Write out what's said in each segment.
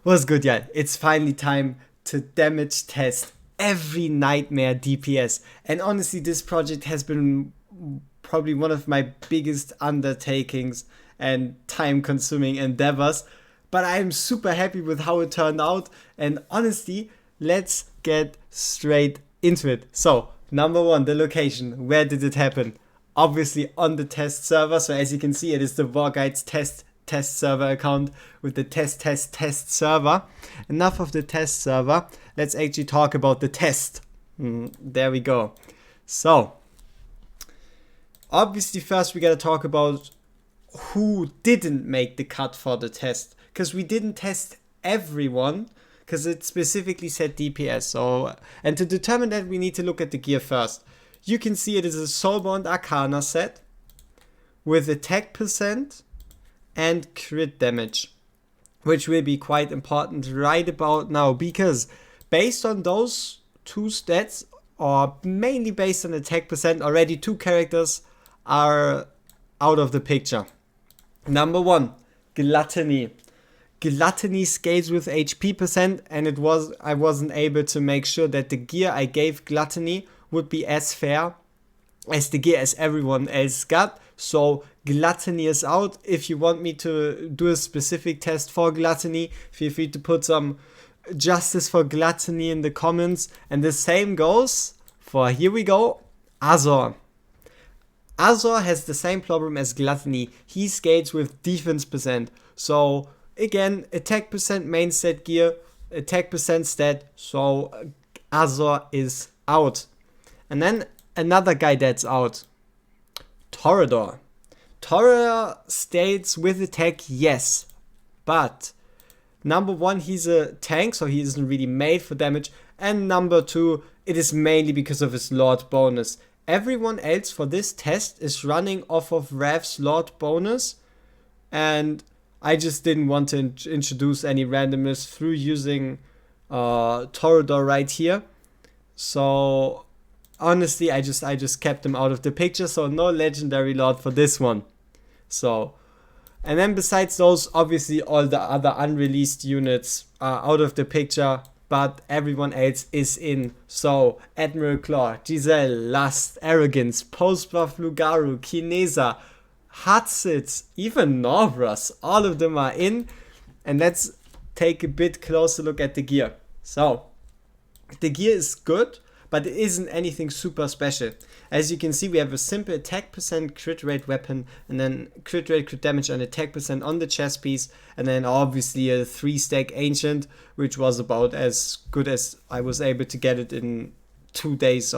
What's good, yeah? It's finally time to damage test every nightmare DPS. And honestly, this project has been probably one of my biggest undertakings and time consuming endeavors. But I'm super happy with how it turned out. And honestly, let's get straight into it. So, number one, the location. Where did it happen? Obviously on the test server. So as you can see, it is the War Guides test server account with the test server. Enough of the test server. Let's actually talk about the test. There we go. So, obviously first we gotta talk about who didn't make the cut for the test. Because we didn't test everyone, because it specifically said DPS. So, and to determine that, we need to look at the gear first. You can see it is a Soulbound Arcana set with attack percent and crit damage, which will be quite important right about now, because based on those two stats, or mainly based on attack percent, already two characters are out of the picture. Number one, Gluttony. Gluttony scales with HP percent, and I wasn't able to make sure that the gear I gave Gluttony would be as fair as the gear as everyone else got. So Gluttony is out. If you want me to do a specific test for Gluttony, feel free to put some justice for Gluttony in the comments. And the same goes for, here we go, Azor. Azor has the same problem as Gluttony. He scales with defense percent. So again, attack percent main stat gear, attack percent stat. So Azor is out. And then another guy that's out, Toreador. Toreador states with attack, yes, but number one, he's a tank, so he isn't really made for damage, and number two, it is mainly because of his Lord bonus. Everyone else for this test is running off of Rav's Lord bonus, and I just didn't want to introduce any randomness through using Toreador right here. So honestly, I just kept him out of the picture, so no legendary Lord for this one. So, and then besides those, obviously all the other unreleased units are out of the picture, but everyone else is in. So, Admiral Claw, Giselle, Lust, Arrogance, Post-Buff Lugaru, Kinesa, Hatzit, even Norvras, all of them are in. And let's take a bit closer look at the gear. So, the gear is good, but it isn't anything super special. As you can see, we have a simple attack percent, crit rate weapon, and then crit rate, crit damage, and attack percent on the chest piece, and then obviously a 3-stack ancient, which was about as good as I was able to get it in 2 days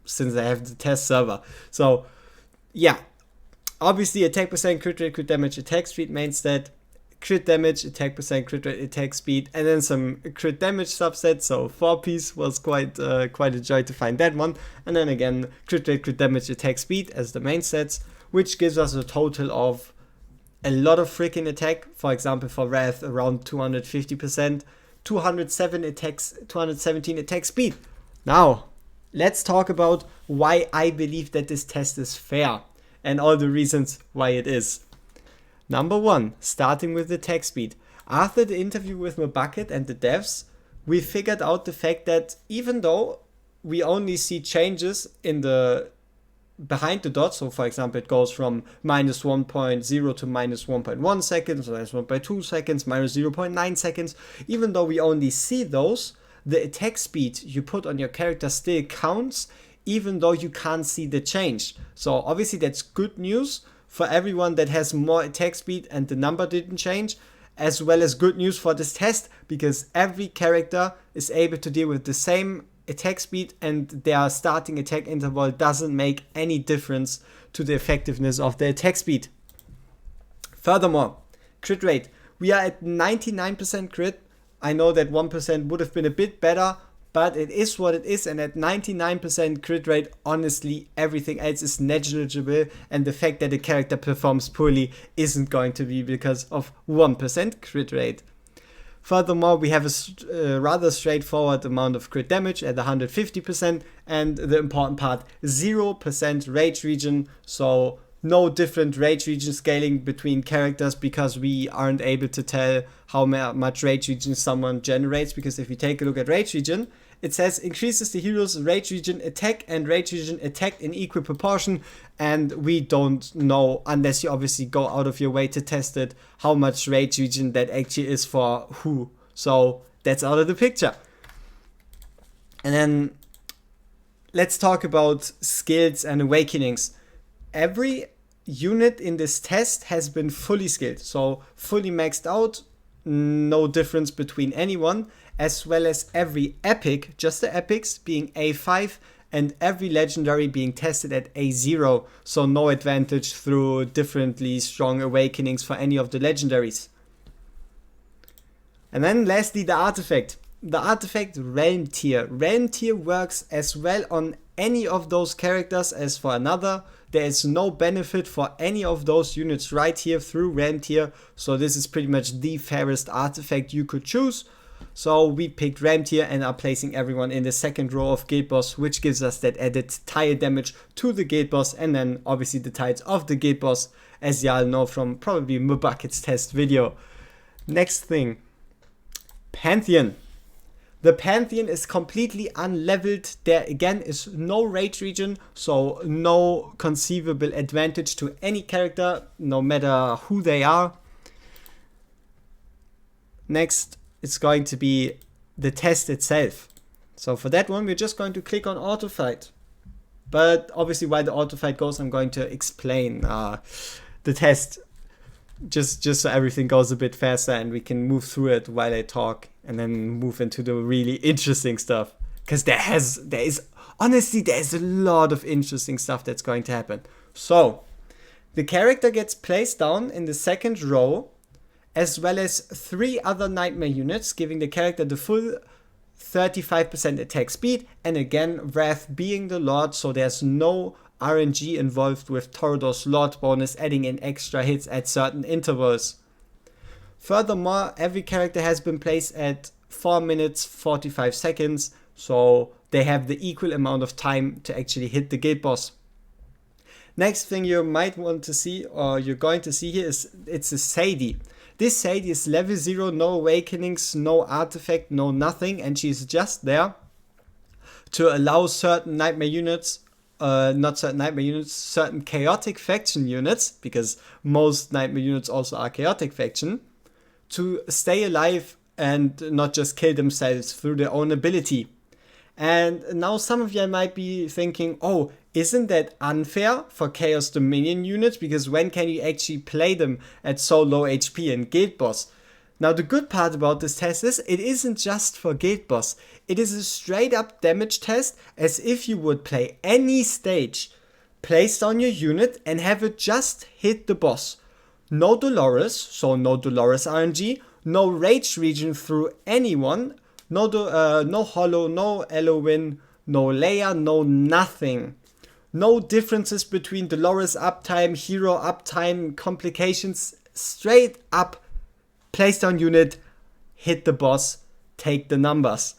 since I have the test server. So yeah, obviously attack percent, crit rate, crit damage, attack speed main stat, crit damage, attack percent, crit rate, attack speed, and then some crit damage subset. So 4-piece was quite a joy to find that one. And then again, crit rate, crit damage, attack speed as the main stats, which gives us a total of a lot of freaking attack. For example, for Wrath, around 250%, 217 attack speed. Now, let's talk about why I believe that this test is fair and all the reasons why it is. Number one, starting with the attack speed. After the interview with Mabucket and the devs, we figured out the fact that even though we only see changes in the behind the dot, so for example it goes from minus 1.0 to minus 1.1 seconds, minus 1.2 seconds, minus 0.9 seconds, even though we only see those, the attack speed you put on your character still counts, even though you can't see the change. So obviously that's good news for everyone that has more attack speed and the number didn't change, as well as good news for this test, because every character is able to deal with the same attack speed and their starting attack interval doesn't make any difference to the effectiveness of the attack speed. Furthermore, crit rate. We are at 99% crit. I know that 1% would have been a bit better, but it is what it is, and at 99% crit rate, honestly, everything else is negligible, and the fact that a character performs poorly isn't going to be because of 1% crit rate. Furthermore, we have a rather straightforward amount of crit damage at 150%, and the important part, 0% rage regen, so no different rage region scaling between characters because we aren't able to tell how much rage region someone generates, because if you take a look at rage region, it says increases the hero's rage region attack and rage region attack in equal proportion, and we don't know, unless you obviously go out of your way to test it, how much rage region that actually is for who. So that's out of the picture. And then let's talk about skills and awakenings. Every unit in this test has been fully skilled, so fully maxed out, no difference between anyone, as well as every epic, just the epics, being A5, and every legendary being tested at A0, so no advantage through differently strong awakenings for any of the legendaries. And then lastly, the artifact. The artifact Realm Tier. Realm Tier works as well on any of those characters as for another. There is no benefit for any of those units right here through Realm Tier, so this is pretty much the fairest artifact you could choose. So we picked Realm Tier and are placing everyone in the second row of Guild Boss, which gives us that added tile damage to the Guild Boss, and then obviously the tiles of the Guild Boss, as y'all know from probably Bucket's test video. Next thing, Pantheon. The Pantheon is completely unleveled. There again is no rage region, so no conceivable advantage to any character, no matter who they are. Next, it's going to be the test itself. So for that one, we're just going to click on auto fight. But obviously while the auto fight goes, I'm going to explain the test just so everything goes a bit faster and we can move through it while I talk, and then move into the really interesting stuff. Because there is a lot of interesting stuff that's going to happen. So the character gets placed down in the second row, as well as 3 other nightmare units, giving the character the full 35% attack speed, and again, Wrath being the Lord, so there's no RNG involved with Torador's Lord bonus adding in extra hits at certain intervals. Furthermore, every character has been placed at 4 minutes 45 seconds, so they have the equal amount of time to actually hit the Guild Boss. Next thing you might want to see, or you're going to see here, is it's a Sadie. This Sadie is level 0, no awakenings, no artifact, no nothing, and she's just there to allow certain nightmare units, certain chaotic faction units, because most nightmare units also are chaotic faction, to stay alive and not just kill themselves through their own ability. And now some of you might be thinking, oh, isn't that unfair for Chaos Dominion units? Because when can you actually play them at so low HP in Guild Boss? Now the good part about this test is it isn't just for Guild Boss. It is a straight up damage test, as if you would play any stage, place down your unit and have it just hit the boss. No Dolores, so no Dolores RNG, no rage region through anyone, no Hollow, no Elowen, no Leia, no nothing. No differences between Dolores uptime, hero uptime, complications. Straight up, place down unit, hit the boss, take the numbers.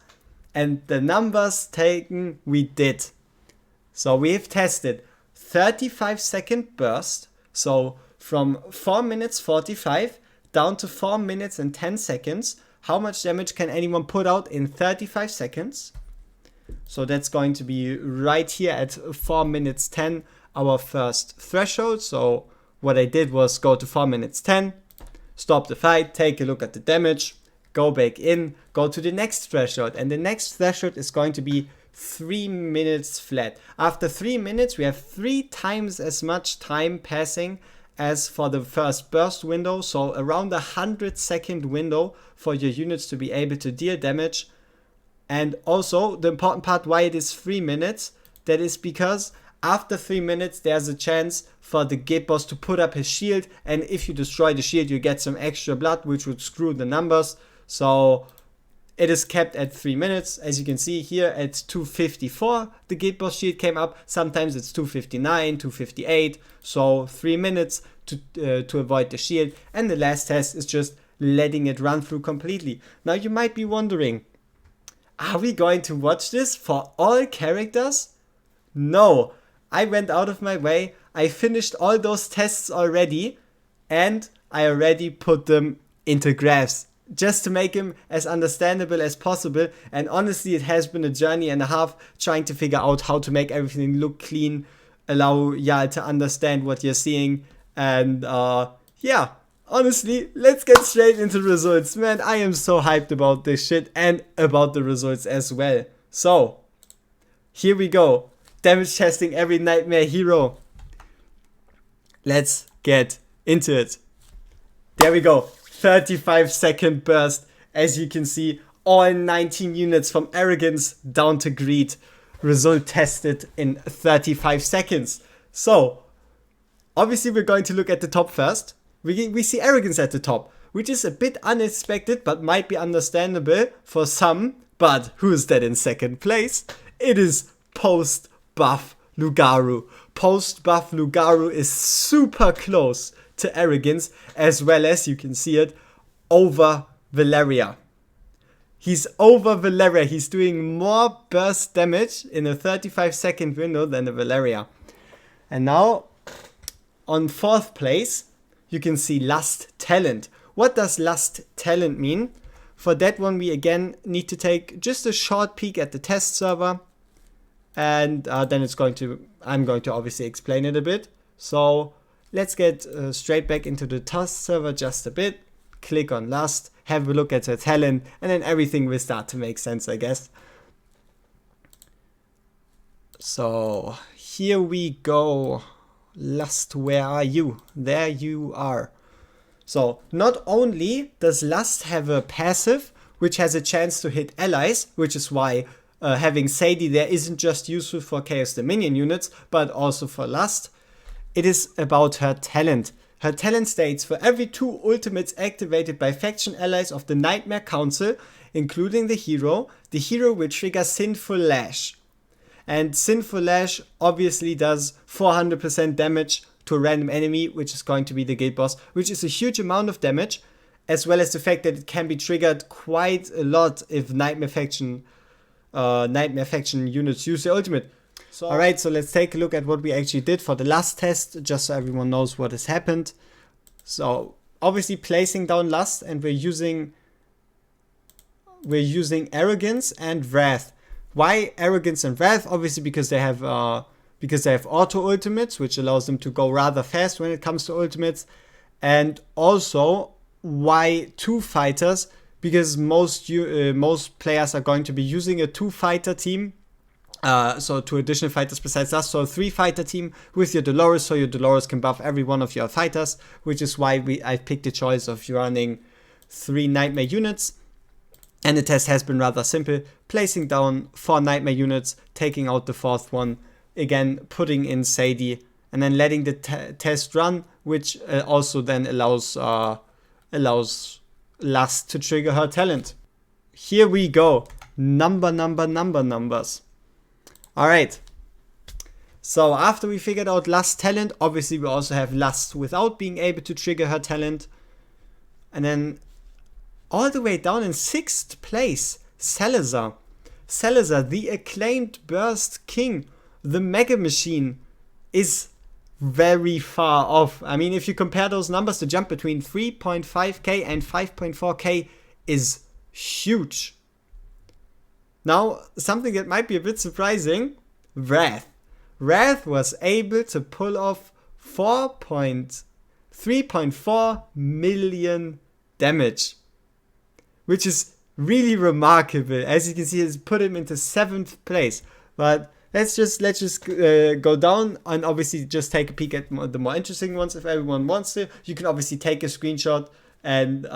And the numbers taken, we did. So we have tested 35-second burst. So from 4 minutes 45 down to 4 minutes and 10 seconds. How much damage can anyone put out in 35 seconds? So that's going to be right here at 4 minutes 10, our first threshold. So what I did was go to 4 minutes 10, stop the fight, take a look at the damage, go back in, go to the next threshold. And the next threshold is going to be 3 minutes flat. After 3 minutes, we have 3 times as much time passing as for the first burst window. So around 100-second window for your units to be able to deal damage. And also the important part why it is 3 minutes, that is because after 3 minutes there's a chance for the Guild Boss to put up his shield, and if you destroy the shield you get some extra blood, which would screw the numbers. So it is kept at 3 minutes. As you can see here at 2:54 the Guild Boss shield came up. Sometimes it's 2:59, 2:58. So 3 minutes to avoid the shield. And the last test is just letting it run through completely. Now you might be wondering, are we going to watch this for all characters? No, I went out of my way. I finished all those tests already, and I already put them into graphs, just to make him as understandable as possible. And honestly, it has been a journey and a half trying to figure out how to make everything look clean, allow y'all to understand what you're seeing. And yeah, honestly, let's get straight into the results. Man, I am so hyped about this shit and about the results as well. So, here we go. Damage testing every nightmare hero. Let's get into it. There we go. 35-second burst. As you can see, all 19 units from Arrogance down to Greed. Result tested in 35 seconds. So, obviously we're going to look at the top first. We see Arrogance at the top, which is a bit unexpected but might be understandable for some. But who's that in second place? It is post-buff Lugaru. Post-buff Lugaru is super close to Arrogance, as well as, you can see it, over Valeria. He's over Valeria. He's doing more burst damage in a 35-second window than the Valeria. And now, on fourth place, you can see Lust Talent. What does Lust Talent mean? For that one, we again need to take just a short peek at the test server. And then I'm going to obviously explain it a bit. So let's get straight back into the test server just a bit. Click on Lust, have a look at her talent, and then everything will start to make sense, I guess. So here we go. Lust, where are you? There you are. So not only does Lust have a passive, which has a chance to hit allies, which is why having Sadie there isn't just useful for Chaos Dominion units, but also for Lust. It is about her talent. Her talent states, for every 2 ultimates activated by faction allies of the Nightmare Council, including the hero will trigger Sinful Lash. And Sinful Lash obviously does 400% damage to a random enemy, which is going to be the guild boss, which is a huge amount of damage, as well as the fact that it can be triggered quite a lot if Nightmare Faction units use the ultimate. So, alright, so let's take a look at what we actually did for the last test, just so everyone knows what has happened. So, obviously placing down Lust, and we're using Arrogance and Wrath. Why Arrogance and Wrath? Obviously because they have auto ultimates, which allows them to go rather fast when it comes to ultimates. And also, why 2 fighters? Because most players are going to be using a 2-fighter team. So 2 additional fighters besides us. So a 3-fighter team with your Dolores, so your Dolores can buff every one of your fighters, which is why I picked the choice of running 3 Nightmare units. And the test has been rather simple. Placing down 4 Nightmare units, taking out the 4th one, again putting in Sadie, and then letting the test run, which also then allows Lust to trigger her talent. Here we go. Numbers. Alright. So after we figured out Lust talent, obviously we also have Lust without being able to trigger her talent. And then all the way down in 6th place, Salazar. Salazar, the acclaimed Burst King, the Mega Machine, is very far off. I mean, if you compare those numbers, the jump between 3.5k and 5.4k is huge. Now, something that might be a bit surprising, Wrath. Wrath was able to pull off 3.4 million damage, which is really remarkable. As you can see, it's put him into 7th place. But let's just go down and obviously just take a peek at the more interesting ones if everyone wants to. You can obviously take a screenshot and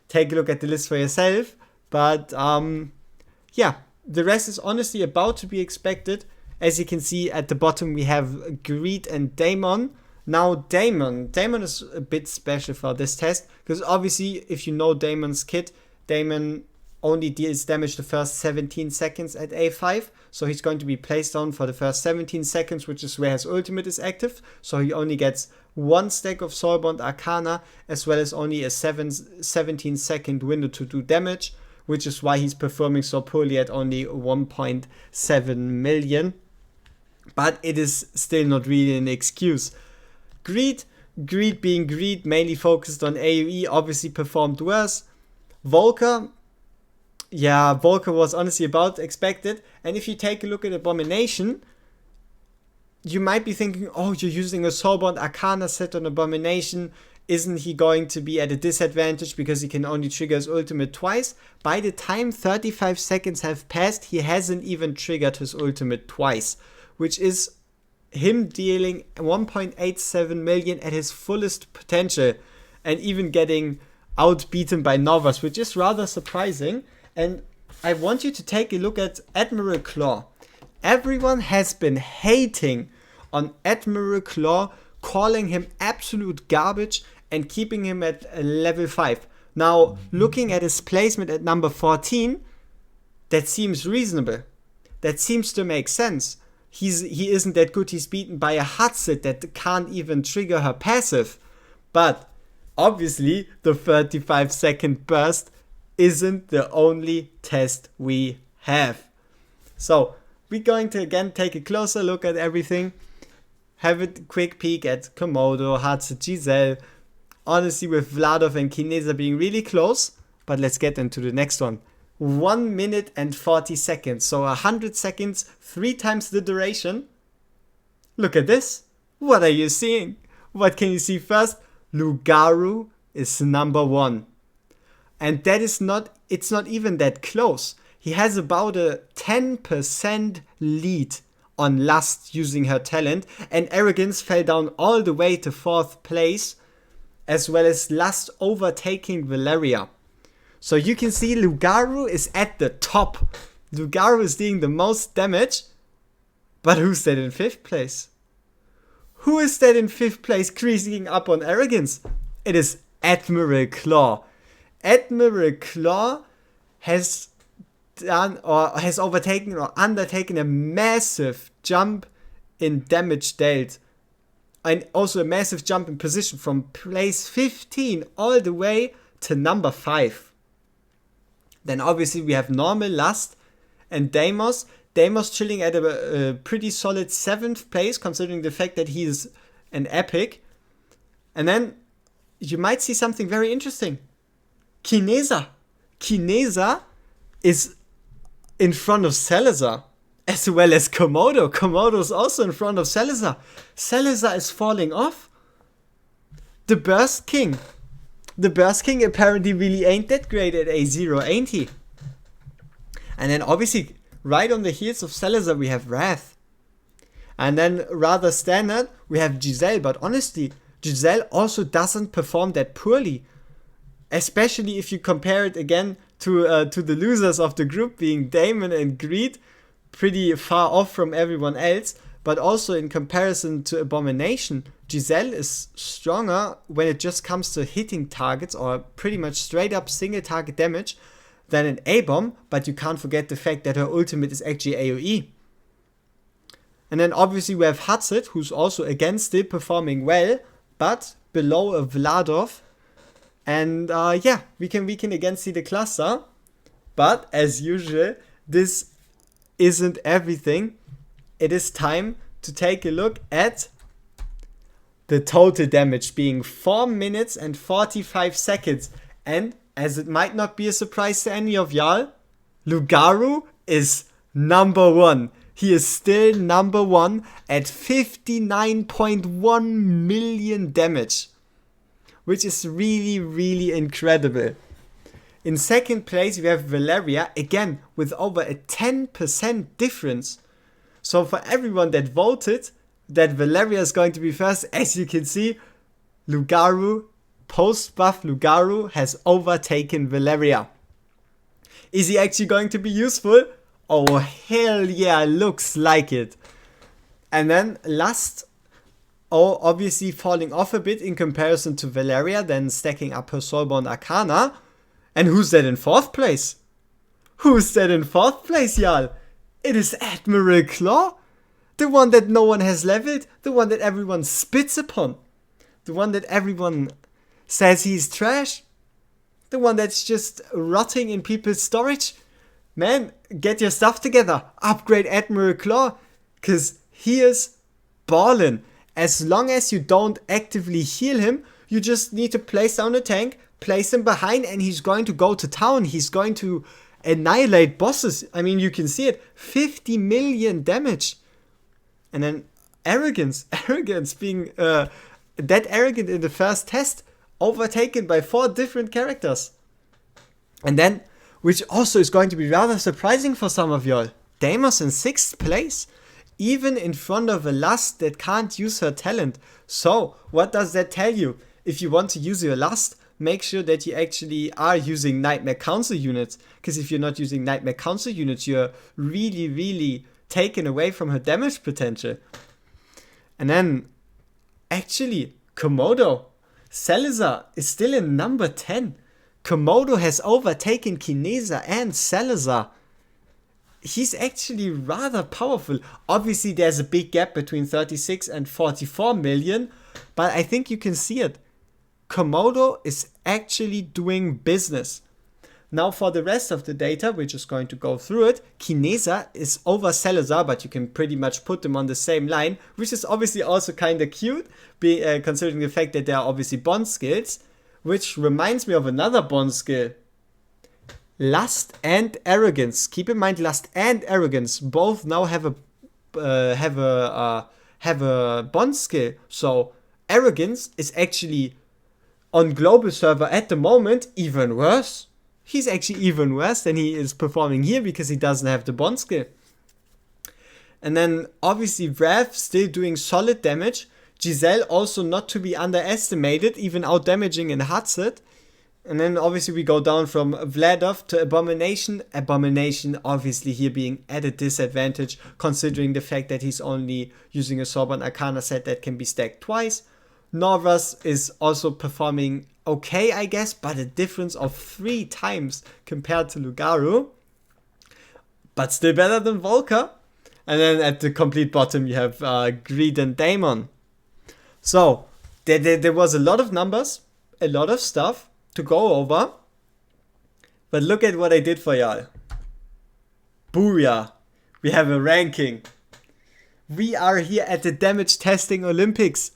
take a look at the list for yourself. But yeah, the rest is honestly about to be expected. As you can see at the bottom, we have Greed and Daemon. Now Daemon is a bit special for this test, because obviously if you know Daemon's kit, Daemon only deals damage the first 17 seconds at A5, so he's going to be placed down for the first 17 seconds, which is where his ultimate is active, so he only gets 1 stack of Soulbound Arcana, as well as only a 17 second window to do damage, which is why he's performing so poorly at only 1.7 million. but it is still not really an excuse. Greed being Greed, mainly focused on AoE, obviously performed worse. Volker was honestly about expected. And if you take a look at Abomination, you might be thinking, oh, you're using a Soulbound Arcana set on Abomination. Isn't he going to be at a disadvantage because he can only trigger his ultimate twice? By the time 35 seconds have passed, he hasn't even triggered his ultimate twice, which is him dealing 1.87 million at his fullest potential and even getting outbeaten by Novas, which is rather surprising. And I want you to take a look at Admiral Claw. Everyone has been hating on Admiral Claw, calling him absolute garbage and keeping him at level 5. Now, looking at his placement at number 14, that seems reasonable. That seems to make sense. He isn't that good. He's beaten by a Hatsit that can't even trigger her passive. But obviously, the 35-second burst isn't the only test we have. So, we're going to again take a closer look at everything. Have a quick peek at Komodo, Hatsit, Giselle. Honestly, with Vladov and Kineza being really close. But let's get into the next one. 1 minute and 40 seconds. So 100 seconds, 3 times the duration. Look at this. What are you seeing? What can you see first? Lugaru is number 1. And that is it's not even that close. He has about a 10% lead on Lust using her talent. And Arrogance fell down all the way to 4th place. As well as Lust overtaking Valeria. So you can see Lugaru is at the top. Lugaru is doing the most damage. But who's that in 5th place? Who is that in 5th place creasing up on Arrogance? It is Admiral Claw. Admiral Claw has done or has overtaken or undertaken a massive jump in damage dealt. And also a massive jump in position from place 15 all the way to number 5. Then obviously we have normal Lust and Deimos. Deimos chilling at a pretty solid 7th place considering the fact that he is an epic. And then you might see something very interesting. Kineza. Kineza is in front of Salazar. As well as Komodo. Komodo is also in front of Salazar. Salazar is falling off. The Burst King. The Burst King apparently really ain't that great at A0, ain't he? And then obviously, right on the heels of Salazar, we have Wrath. And then rather standard, we have Giselle. But honestly, Giselle also doesn't perform that poorly. Especially if you compare it again to the losers of the group being Damon and Greed. Pretty far off from everyone else, but also in comparison to Abomination, Giselle is stronger when it just comes to hitting targets or pretty much straight up single target damage than an A-bomb, but you can't forget the fact that her ultimate is actually AoE. And then obviously we have Hatsit, who's also again still performing well, but below a Vladov. And we can again see the cluster, but as usual, this isn't everything. It is time to take a look at the total damage being 4 minutes and 45 seconds. And as it might not be a surprise to any of y'all, Lugaru is number 1. He is still number 1 at 59.1 million damage, which is really, really incredible. In 2nd place, we have Valeria, again, with over a 10% difference. So for everyone that voted that Valeria is going to be first, as you can see, Lugaru, post-buff Lugaru, has overtaken Valeria. Is he actually going to be useful? Oh, hell yeah, looks like it. And then Lust, obviously falling off a bit in comparison to Valeria, then stacking up her Soulbound Arcana. And who's that in 4th place? Who's that in 4th place, y'all? It is Admiral Claw. The one that no one has leveled. The one that everyone spits upon. The one that everyone says he's trash. The one that's just rotting in people's storage. Man, get your stuff together. Upgrade Admiral Claw. Because He is ballin'. As long as you don't actively heal him, you just need to place down a tank, place him behind, and he's going to go to town. He's going to annihilate bosses. I mean, you can see it. 50 million damage. And then arrogance being that arrogant in the first test, overtaken by 4 different characters. And then, which also is going to be rather surprising for some of y'all, Deimos in 6th place, even in front of a Lust that can't use her talent. So, what does that tell you? If you want to use your Lust, make sure that you actually are using Nightmare Council units. Because if you're not using Nightmare Council units, you're really, really taken away from her damage potential. And then, actually, Komodo, Salazar is still in number 10. Komodo has overtaken Kineza and Salazar. He's actually rather powerful. Obviously, there's a big gap between 36 and 44 million, but I think you can see it. Komodo is actually doing business. Now for the rest of the data, we're just going to go through it. Kineza is over Salazar, but you can pretty much put them on the same line, which is obviously also kind of cute, considering the fact that they are obviously bond skills, which reminds me of another bond skill. Lust and arrogance. Keep in mind, lust and arrogance both now have a bond skill. So arrogance is actually on global server at the moment even worse. He's actually even worse than he is performing here because he doesn't have the bond skill. And then obviously Wrath still doing solid damage. Giselle also not to be underestimated, even out damaging in Hatset. And then obviously we go down from Vladov to Abomination. Abomination obviously here being at a disadvantage considering the fact that he's only using a Sorbonne Arcana set that can be stacked twice. Norvas is also performing okay, I guess, but a difference of 3 times compared to Lugaru. But still better than Volker. And then at the complete bottom you have Greed and Daemon. So there was a lot of numbers, a lot of stuff to go over, but look at what I did for y'all. Booyah! We have a ranking. We are here at the Damage Testing Olympics.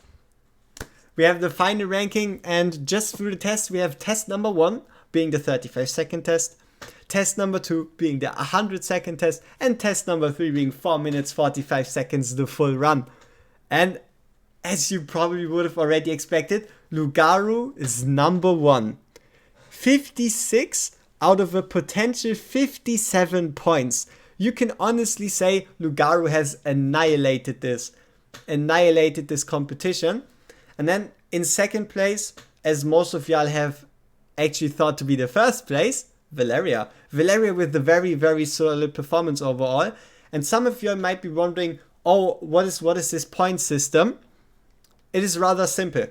We have the final ranking, and just through the test, we have test number 1 being the 35-second test, test number 2 being the 100-second test, and test number 3 being 4 minutes 45 seconds the full run. And as you probably would have already expected, Lugaru is number 1. 56 out of a potential 57 points. You can honestly say Lugaru has annihilated this competition. And then in second place, as most of y'all have actually thought to be the first place, Valeria. Valeria with the very, very solid performance overall. And some of y'all might be wondering, oh, what is this point system? It is rather simple.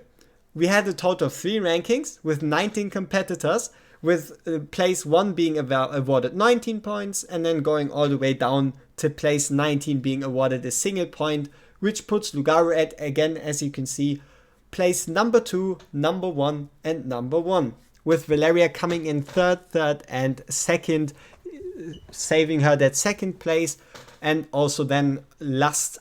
We had a total of 3 rankings with 19 competitors, with place 1 being awarded 19 points, and then going all the way down to place 19 being awarded a single point, which puts Lugaru at, again, as you can see, place number 2, number 1, and number 1. With Valeria coming in third, and second, saving her that second place, and also then Lust.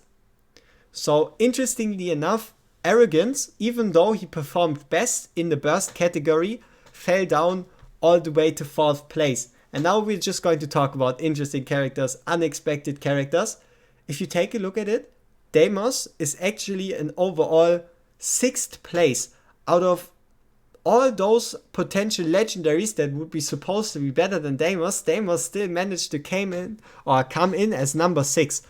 So interestingly enough, Arrogance, even though he performed best in the burst category, fell down all the way to 4th place. And now we're just going to talk about interesting characters, unexpected characters. If you take a look at it, Deimos is actually an overall 6th place out of all those potential legendaries that would be supposed to be better than Deimos. Deimos still managed to come in as number 6.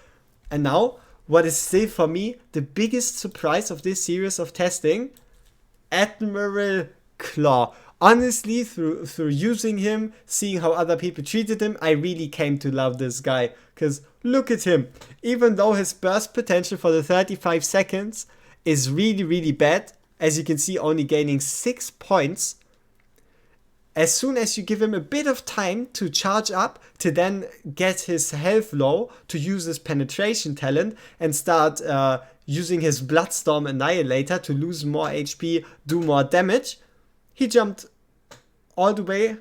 And now, what is still for me the biggest surprise of this series of testing, Admiral Claw. Honestly, through using him, seeing how other people treated him, I really came to love this guy. Because look at him. Even though his burst potential for the 35 seconds is really, really bad, as you can see, only gaining 6 points, as soon as you give him a bit of time to charge up, to then get his health low, to use his penetration talent, and start using his Bloodstorm Annihilator to lose more HP, do more damage, he jumped all the way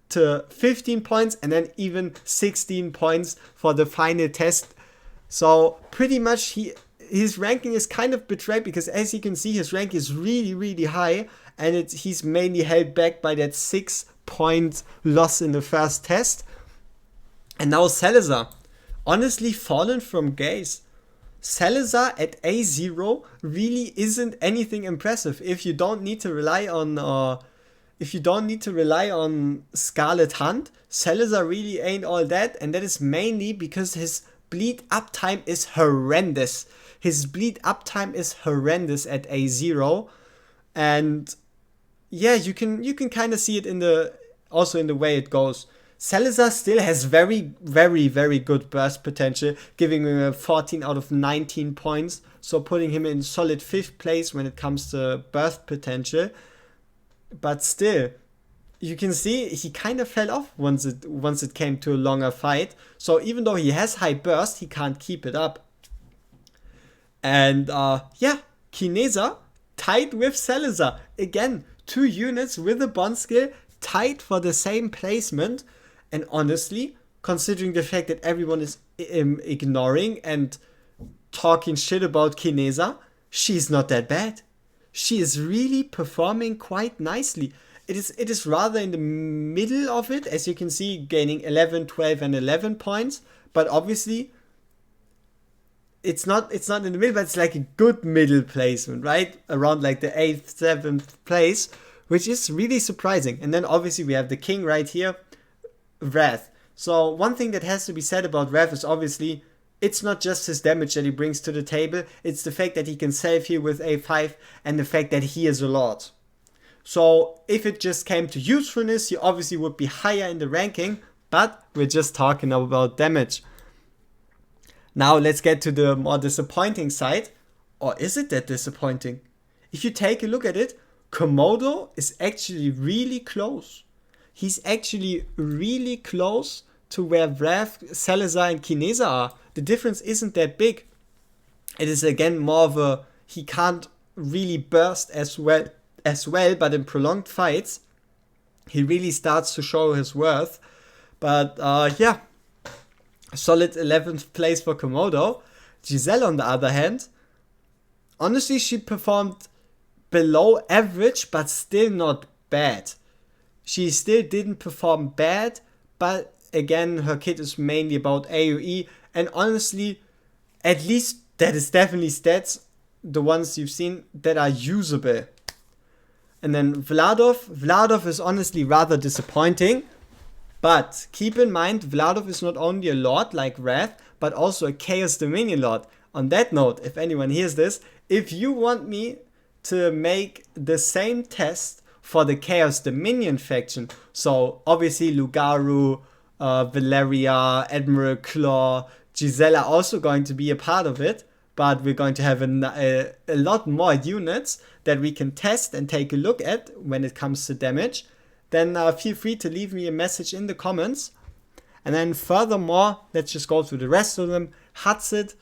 to 15 points and then even 16 points for the final test. So pretty much he his ranking is kind of betrayed because, as you can see, his rank is really, really high, and he's mainly held back by that 6-point loss in the first test. And now Salazar, honestly fallen from grace. Salazar at A0 really isn't anything impressive if you don't need to rely on Scarlet Hunt. Salazar really ain't all that, and that is mainly because his bleed uptime is horrendous. His bleed uptime is horrendous at A0, and yeah, you can kind of see it in the way it goes. Salazar still has very, very, very good burst potential, giving him a 14 out of 19 points, so putting him in solid 5th place when it comes to burst potential. But still, you can see he kind of fell off once it came to a longer fight. So even though he has high burst, he can't keep it up. And Kineza tied with Salazar. Again, 2 units with a bond skill tied for the same placement. And honestly, considering the fact that everyone is ignoring and talking shit about Kineza, she's not that bad. She is really performing quite nicely. It is rather in the middle of it, as you can see, gaining 11, 12, and 11 points. But obviously, it's not in the middle, but it's like a good middle placement, right? Around like the 8th, 7th place, which is really surprising. And then obviously we have the king right here, Wrath. So one thing that has to be said about Wrath is obviously it's not just his damage that he brings to the table, it's the fact that he can self-heal with A5 and the fact that he is a lord. So if it just came to usefulness, he obviously would be higher in the ranking, but we're just talking about damage. Now let's get to the more disappointing side. Or is it that disappointing? If you take a look at it, Komodo is actually really close. He's actually really close to where Wrath, Salazar, and Kineza are. The difference isn't that big. It is again more of a, he can't really burst as well, but in prolonged fights, he really starts to show his worth. But solid 11th place for Komodo. Giselle, on the other hand, honestly, she performed below average, but still not bad. She still didn't perform bad, but again, her kit is mainly about AoE, and honestly, at least that is definitely stats, the ones you've seen, that are usable. And then Vladov is honestly rather disappointing, but keep in mind, Vladov is not only a lord like Wrath, but also a Chaos Dominion lord. On that note, if anyone hears this, if you want me to make the same test for the Chaos Dominion faction, so obviously Lugaru, Valeria, Admiral Claw, Giselle are also going to be a part of it, but we're going to have a lot more units that we can test and take a look at when it comes to damage, then feel free to leave me a message in the comments. And then furthermore, let's just go through the rest of them. Hatsid,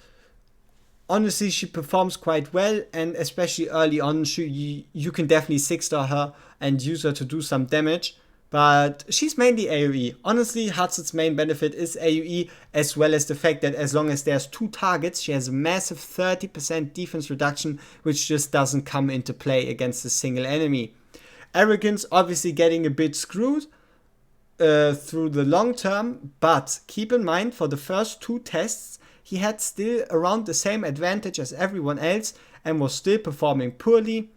honestly, she performs quite well, and especially early on, you can definitely 6-star her and use her to do some damage. But she's mainly AoE. Honestly, Hatsid's main benefit is AoE, as well as the fact that as long as there's 2 targets, she has a massive 30% defense reduction, which just doesn't come into play against a single enemy. Arrogance obviously getting a bit screwed through the long term, but keep in mind, for the first 2 tests, he had still around the same advantage as everyone else and was still performing poorly.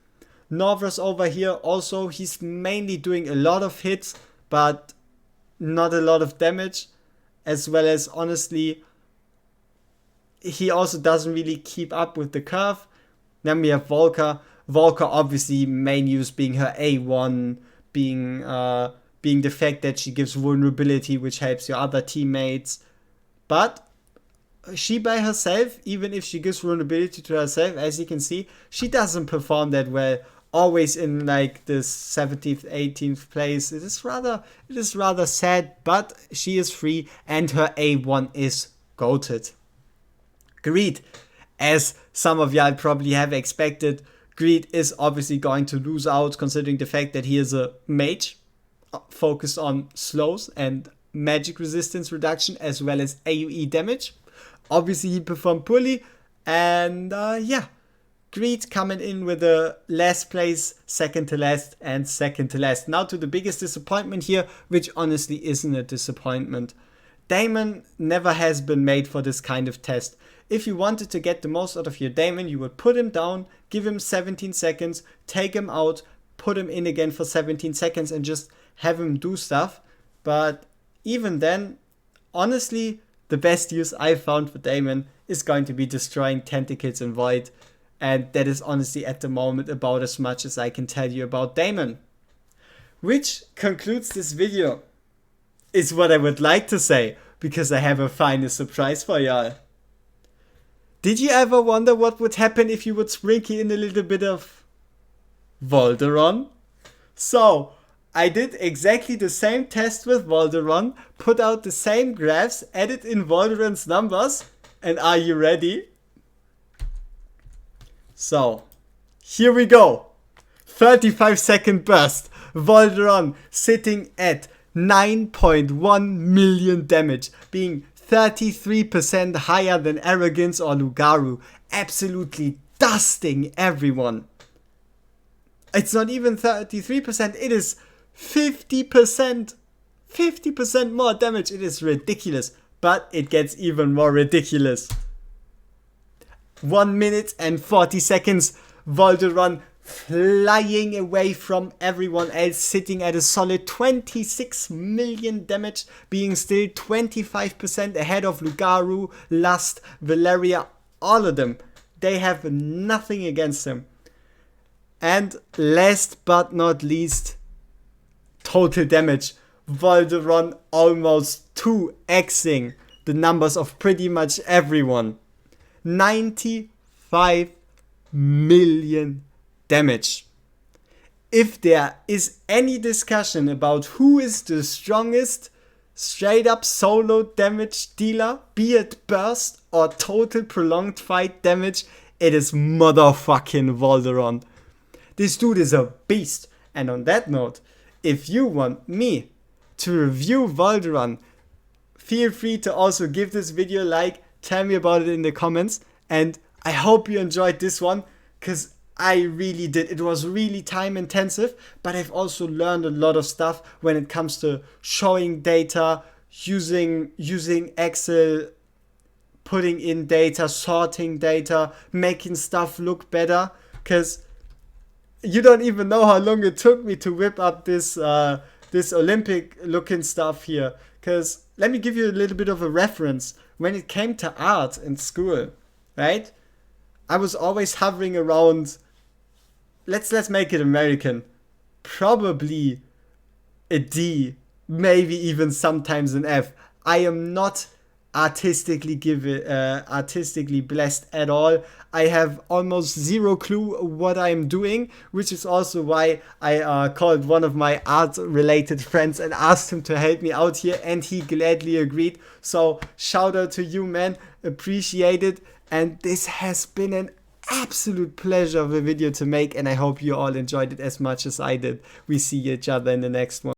Norvus over here also, he's mainly doing a lot of hits, but not a lot of damage, as well as honestly, he also doesn't really keep up with the curve. Then we have Volker. Volker obviously main use being her A1, being the fact that she gives vulnerability, which helps your other teammates. But she by herself, even if she gives vulnerability to herself, as you can see, she doesn't perform that well. Always in like the 17th, 18th place. It is rather sad, but she is free and her A1 is goated. Greed, as some of y'all probably have expected, Greed is obviously going to lose out, considering the fact that he is a mage focused on slows and magic resistance reduction, as well as AoE damage. Obviously he performed poorly. And yeah, Greed coming in with a last place, second to last, and second to last. Now to the biggest disappointment here, which honestly isn't a disappointment. Daemon never has been made for this kind of test. If you wanted to get the most out of your Daemon, you would put him down, give him 17 seconds, take him out, put him in again for 17 seconds and just have him do stuff. But even then, honestly, the best use I found for Daemon is going to be destroying Tentacles in Void. And that is honestly at the moment about as much as I can tell you about Daemon. Which concludes this video. Is what I would like to say, because I have a final surprise for y'all. Did you ever wonder what would happen if you would sprinkle in a little bit of Volderon? So, I did exactly the same test with Volderon, put out the same graphs, added in Volderon's numbers, and are you ready? So, here we go. 35-second burst. Volderon sitting at 9.1 million damage, being 33% higher than Arrogance or Lugaru, absolutely dusting everyone. It's not even 33%, it is 50%. 50% more damage, it is ridiculous, but it gets even more ridiculous. 1 minute and 40 seconds, Volderon flying away from everyone else, sitting at a solid 26 million damage, being still 25% ahead of Lugaru, Lust, Valeria, all of them. They have nothing against him. And last but not least, total damage. Volderon almost 2xing the numbers of pretty much everyone. 95 million damage. If there is any discussion about who is the strongest straight up solo damage dealer, be it burst or total prolonged fight damage, it is motherfucking Volderon. This dude is a beast. And on that note, if you want me to review Volderon, feel free to also give this video a like, tell me about it in the comments, and I hope you enjoyed this one, because I really did. It was really time intensive, but I've also learned a lot of stuff when it comes to showing data, using Excel, putting in data, sorting data, making stuff look better, because you don't even know how long it took me to whip up this Olympic looking stuff here. Because let me give you a little bit of a reference. When it came to art in school, right, I was always hovering around, let's make it American, probably a D, maybe even sometimes an F. I am not artistically blessed at all. I have almost zero clue what I am doing, which is also why I called one of my art related friends and asked him to help me out here, and he gladly agreed. So shout out to you, man, appreciate it. And this has been an absolute pleasure of a video to make, and I hope you all enjoyed it as much as I did. We see each other in the next one.